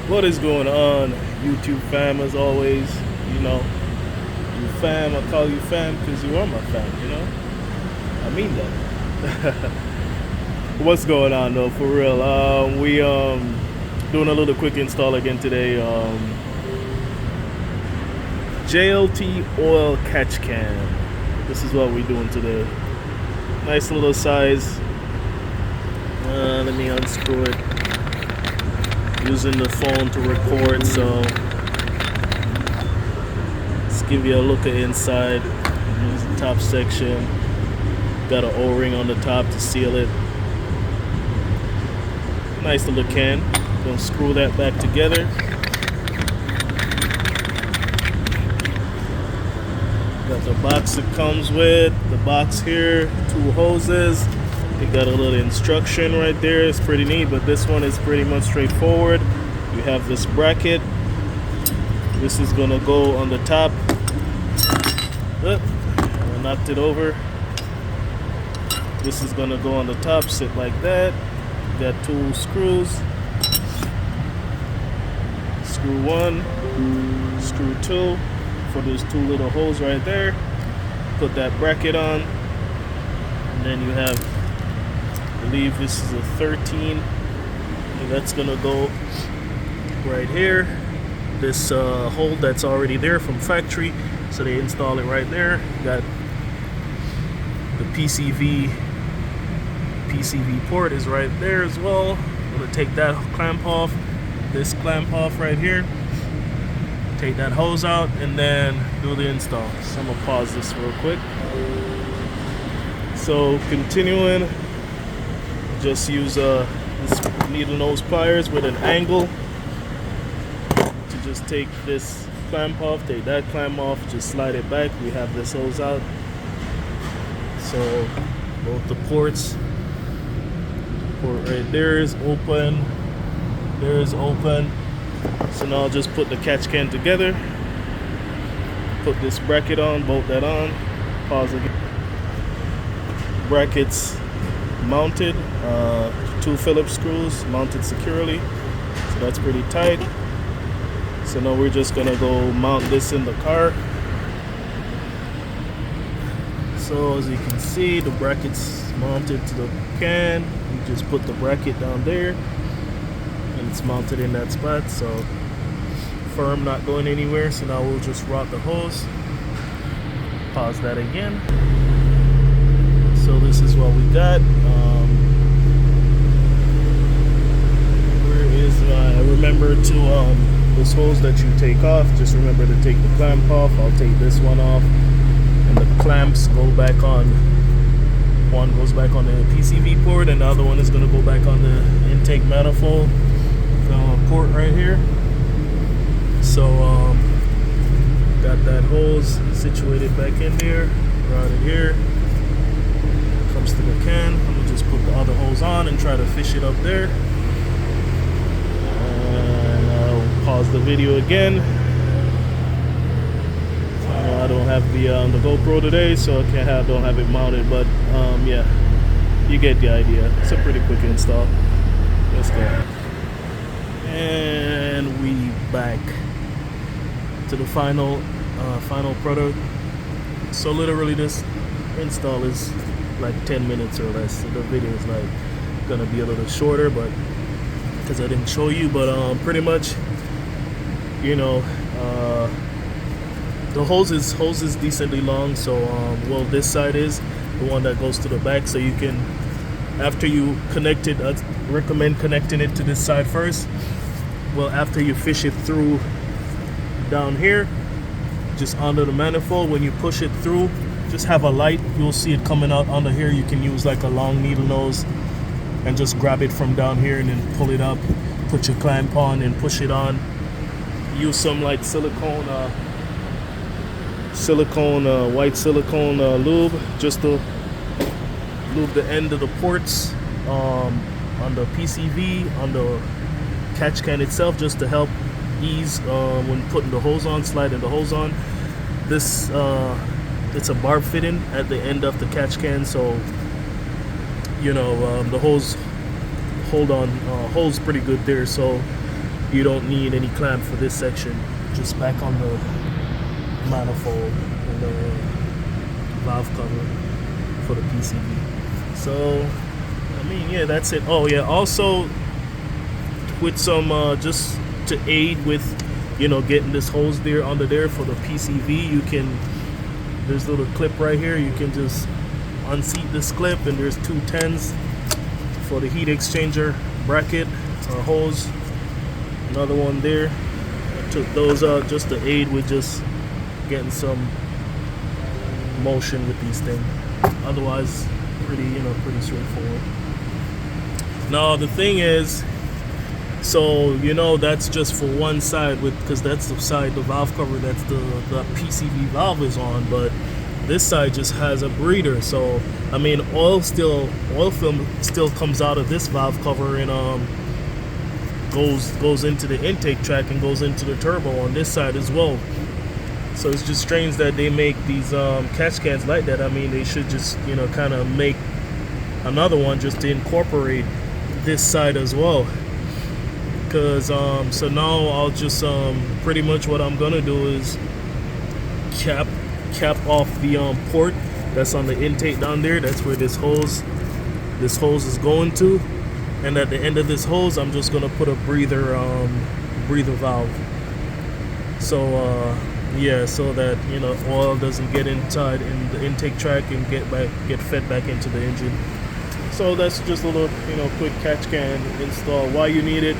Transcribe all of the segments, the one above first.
What is going on, YouTube fam? As always, you know, you fam, I call you fam because you are my fam, you know? I mean that. What's going on though, for real? We doing a little quick install again today. JLT oil catch can. This is what we're doing today. Nice little size. Let me unscrew it. Using the phone to record, so let's give you a look at inside. Here's the top section. Got an O-ring on the top to seal it. Nice little can. Gonna screw that back together. Got the box it comes with. The box here, 2 hoses. You got a little instruction right there. It's pretty neat, but this one is pretty much straightforward. You have this bracket. This is gonna go on the top. I knocked it over. This is gonna go on the top, sit like that. You got 2 screws. Screw 1, screw 2 for those 2 little holes right there. Put that bracket on, and then you have, I believe this is a 13, and that's gonna go right here. This hole that's already there from factory, so they install it right there. Got the PCV port is right there as well. I'm gonna take that clamp off, this clamp off right here, take that hose out, and then do the install. So I'm gonna pause this real quick. So continuing, just use this needle nose pliers with an angle to just take this clamp off, take that clamp off, just slide it back. We have this hose out. So both the ports, port right there is open, there is open. So now I'll just put the catch can together, put this bracket on, bolt that on, pause again. Brackets mounted, 2 Phillips screws mounted securely, so that's pretty tight. So now we're just gonna go mount this in the car. So as you can see, the bracket's mounted to the can. You just put the bracket down there, and it's mounted in that spot, so firm, not going anywhere. So now we'll just route the hose. Pause that again. So this is what we got. Where is my? Remember to this hose that you take off. Just remember to take the clamp off. I'll take this one off, and the clamps go back on. One goes back on the PCV port, and the other one is going to go back on the intake manifold port right here. So got that hose situated back in there, routed here. Comes to the can. I'm gonna just put the other hose on and try to fish it up there. And I'll pause the video again. I don't have the GoPro today, so I don't have it mounted. But yeah, you get the idea. It's a pretty quick install. Let's go. And we back to the final product. So literally this install is like 10 minutes or less. So the video is like gonna be a little shorter, but because I didn't show you, but pretty much, you know, the hose is decently long. So well, this side is the one that goes to the back, so you can, after you connect it, I recommend connecting it to this side first. Well, after you fish it through down here, just under the manifold, when you push it through, just have a light, you'll see it coming out under here. You can use like a long needle nose and just grab it from down here and then pull it up, put your clamp on and push it on. Use some like white silicone lube, just to lube the end of the ports on the PCV, on the catch can itself, just to help ease when putting the hose on, sliding the hose on. This it's a barb fitting at the end of the catch can, so you know the hose holds pretty good there. So you don't need any clamp for this section. Just back on the manifold and the valve cover for the PCV. So I mean, yeah, that's it. Oh yeah, also with some just to aid with, you know, getting this hose there under there for the PCV, you can, there's a little clip right here, you can just unseat this clip, and there's 2 10s for the heat exchanger bracket or hose. Another one there. I took those out just to aid with just getting some motion with these things. Otherwise, pretty, you know, pretty straightforward. Now the thing is, so you know, that's just for one side, with, because that's the side, the valve cover that's the PCV valve is on, but this side just has a breather. So I mean, oil film still comes out of this valve cover and goes into the intake track and goes into the turbo on this side as well. So it's just strange that they make these catch cans like that. I mean, they should just, you know, kind of make another one just to incorporate this side as well. Because so now I'll just pretty much what I'm gonna do is cap off the port that's on the intake down there. That's where this hose is going to, and at the end of this hose I'm just gonna put a breather valve. So yeah, so that, you know, oil doesn't get inside in the intake track and get fed back into the engine. So that's just a little, you know, quick catch can install. Why you need it?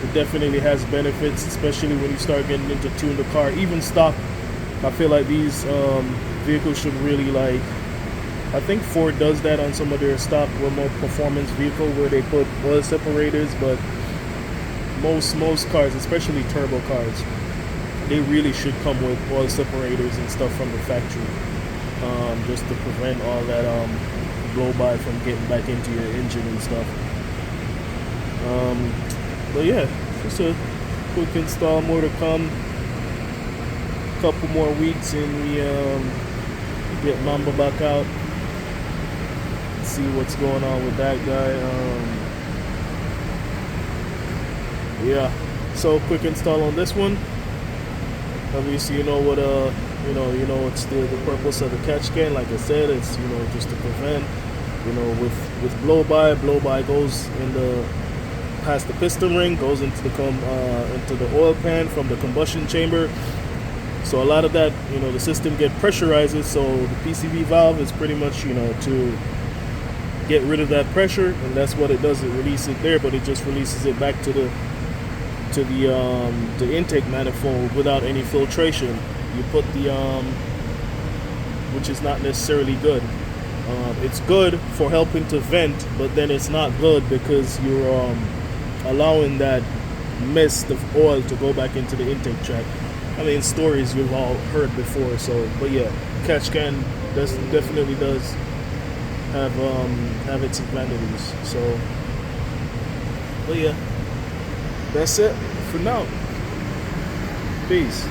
It definitely has benefits, especially when you start getting into tune the car. Even stock, I feel like these vehicles should really, like, I think Ford does that on some of their stock remote performance vehicle where they put oil separators, but most cars, especially turbo cars, they really should come with oil separators and stuff from the factory, just to prevent all that blow by from getting back into your engine and stuff. But yeah, just a quick install, more to come. Couple more weeks and we get Mamba back out, see what's going on with that guy. Yeah, so quick install on this one. Obviously, you know what you know what's the purpose of the catch can. Like I said, it's, you know, just to prevent, you know, with blow by goes in the past the piston ring, goes into the oil pan from the combustion chamber. So a lot of that, you know, the system get pressurizes, so the PCV valve is pretty much, you know, to get rid of that pressure, and that's what it does. It releases it there, but it just releases it back to the intake manifold without any filtration. You put the which is not necessarily good. It's good for helping to vent, but then it's not good because you're allowing that mist of oil to go back into the intake track. I mean, stories you've all heard before. So, but yeah, catch can definitely does have its advantages. So, but yeah, that's it for now. Peace.